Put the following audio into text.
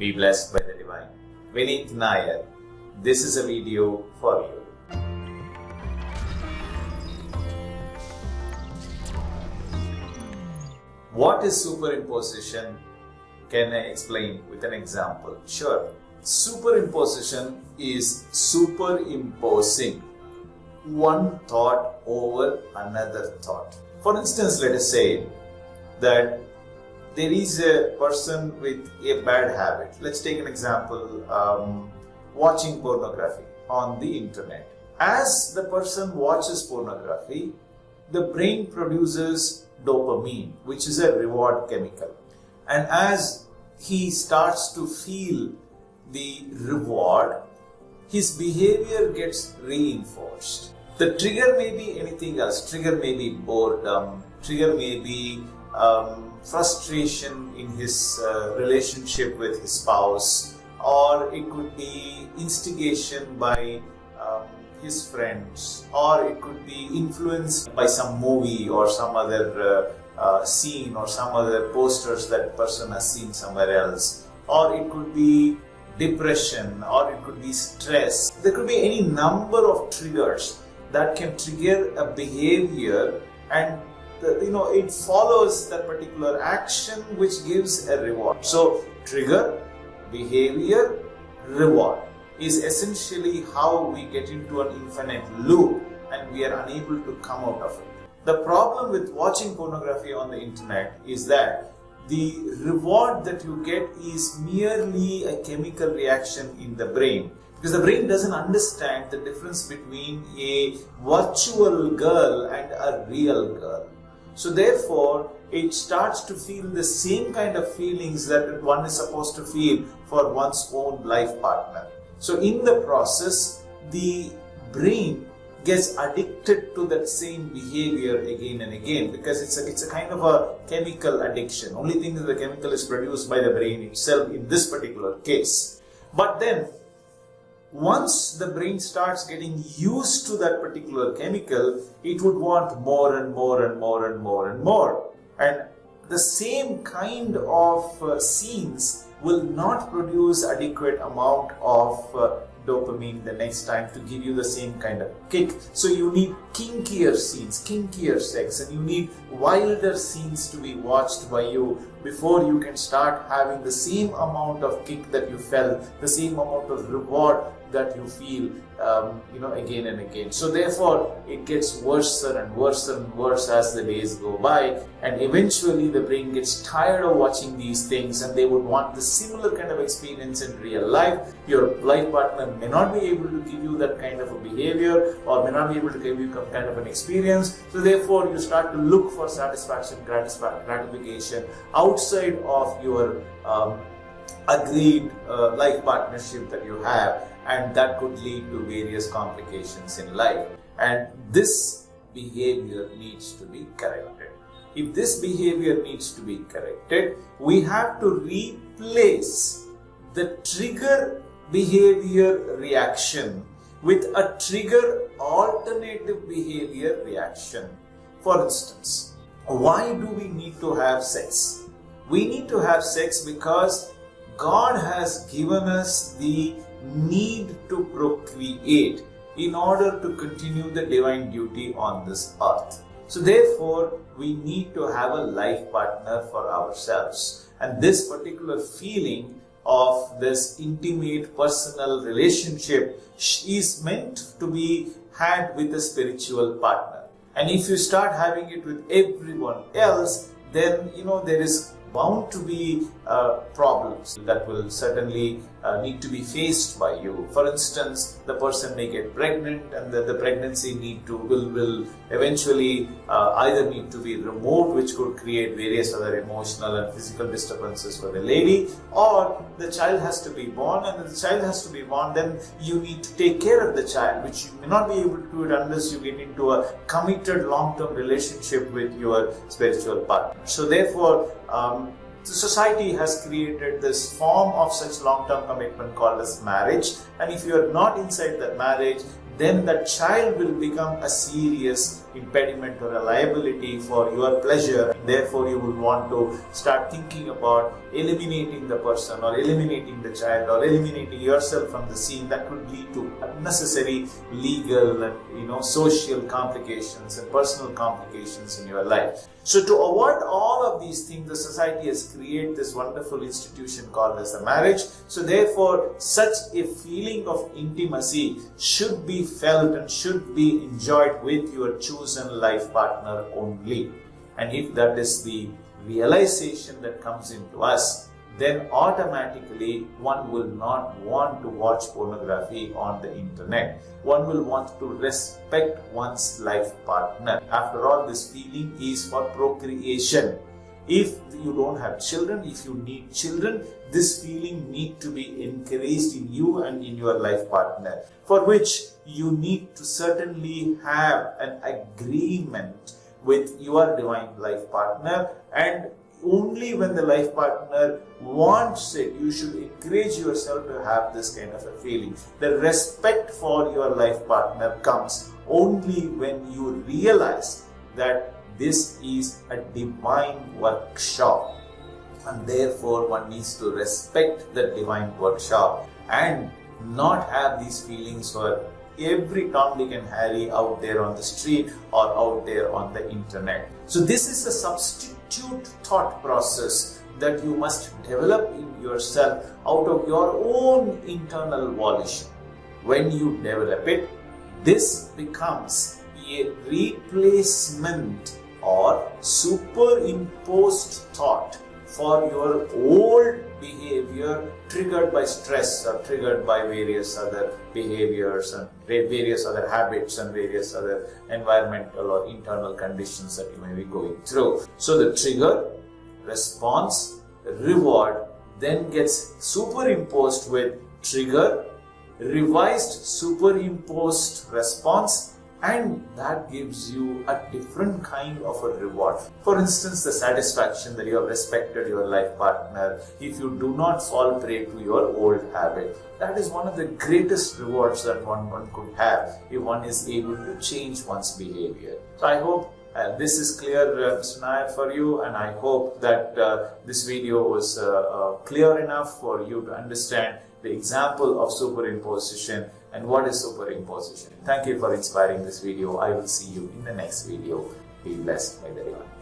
Be blessed by the divine. Vineet Nair, this is a video for you. What is superimposition? Can I explain with an example? Sure. Superimposition is superimposing one thought over another thought. For instance, let us say that there is a person with a bad habit. Let's take an example, watching pornography on the internet. As the person watches pornography, the brain produces dopamine, which is a reward chemical. And as he starts to feel the reward, his behavior gets reinforced. The trigger may be anything else. Trigger may be boredom. Trigger may be frustration in his relationship with his spouse, or it could be instigation by his friends, or it could be influenced by some movie or some other scene or some other posters that person has seen somewhere else, or it could be depression, or it could be stress. There could be any number of triggers that can trigger a behavior, and it follows that particular action which gives a reward. So trigger, behavior, reward is essentially how we get into an infinite loop and we are unable to come out of it. The problem with watching pornography on the internet is that the reward that you get is merely a chemical reaction in the brain, because the brain doesn't understand the difference between a virtual girl and a real girl. So therefore, it starts to feel the same kind of feelings that one is supposed to feel for one's own life partner. So in the process, the brain gets addicted to that same behavior again and again, because it's a kind of a chemical addiction. Only thing is the chemical is produced by the brain itself in this particular case. But then, once the brain starts getting used to that particular chemical, it would want more and more and more and more and more. And the same kind of scenes will not produce adequate amount of dopamine the next time to give you the same kind of kick. So you need kinkier scenes, kinkier sex, and you need wilder scenes to be watched by you before you can start having the same amount of kick that you felt, the same amount of reward that you feel again and again. So therefore it gets worse and worse and worse as the days go by, and eventually the brain gets tired of watching these things and they would want the similar kind of experience in real life. Your life partner may not be able to give you that kind of a behavior, or may not be able to give you some kind of an experience. So therefore you start to look for satisfaction, gratification outside of your agreed life partnership that you have, and that could lead to various complications in life. And this behavior needs to be corrected. If this behavior needs to be corrected, we have to replace the trigger behavior reaction with a trigger alternative behavior reaction. For instance, why do we need to have sex? We need to have sex because God has given us the need to procreate in order to continue the divine duty on this earth. So therefore, we need to have a life partner for ourselves. And this particular feeling of this intimate personal relationship is meant to be had with a spiritual partner. And if you start having it with everyone else, then there is bound to be problems that will certainly need to be faced by you. For instance, the person may get pregnant, and the pregnancy will eventually either need to be removed, which could create various other emotional and physical disturbances for the lady, or the child has to be born, and if the child has to be born, then you need to take care of the child, which you may not be able to do it unless you get into a committed long-term relationship with your spiritual partner. So therefore, the society has created this form of such long-term commitment called as marriage, and if you are not inside that marriage, then that child will become a serious impediment or a liability for your pleasure. Therefore, you will want to start thinking about eliminating the person or eliminating the child or eliminating yourself from the scene. That could lead to unnecessary legal and social complications and personal complications in your life. So to avoid all of these things, the society has created this wonderful institution called as the marriage. So therefore, such a feeling of intimacy should be felt and should be enjoyed with your chosen life partner only. And if that is the realization that comes into us, then automatically one will not want to watch pornography on the internet. One will want to respect one's life partner. After all, this feeling is for procreation. If you don't have children, if you need children, this feeling need to be encouraged in you and in your life partner, for which you need to certainly have an agreement with your divine life partner, and only when the life partner wants it, you should encourage yourself to have this kind of a feeling. The respect for your life partner comes only when you realize that this is a divine workshop, and therefore one needs to respect the divine workshop and not have these feelings for every Tom, Dick and Harry out there on the street or out there on the internet. So this is a substitute thought process that you must develop in yourself out of your own internal volition. When you develop it, this becomes a replacement or superimposed thought for your old behavior triggered by stress or triggered by various other behaviors and various other habits and various other environmental or internal conditions that you may be going through. So the trigger, response, reward then gets superimposed with trigger, revised superimposed response, and that gives you a different kind of a reward. For instance, the satisfaction that you have respected your life partner, if you do not fall prey to your old habit, that is one of the greatest rewards that one could have if one is able to change one's behavior. So I hope this is clear, Mr. Nair, for you, and I hope that this video was clear enough for you to understand the example of superimposition and what is superimposition. Thank you for inspiring this video. I will see you in the next video. Be blessed by everyone.